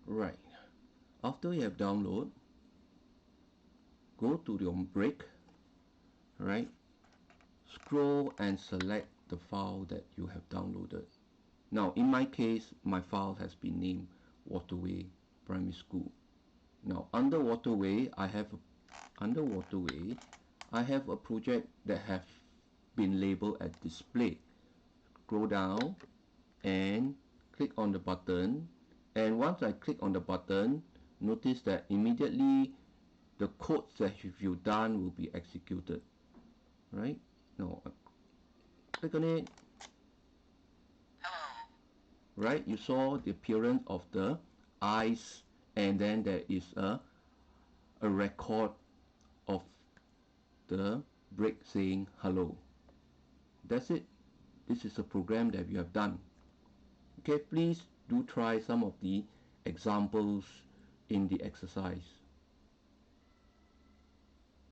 Right. After you have download, go to your brick, right? Scroll and select the file that you have downloaded. Now, in my case, my file has been named Waterway Primary School. Now, under Waterway, I have a project that have been labeled as display. Scroll down and click on the button, and once I click on the button, notice that immediately the codes that you've done will be executed. Right? Now, click on it. Right? You saw the appearance of the eyes, and then there is a record of the brick saying hello. That's it. This is a program that you have done. Okay, please do try some of the examples in the exercise.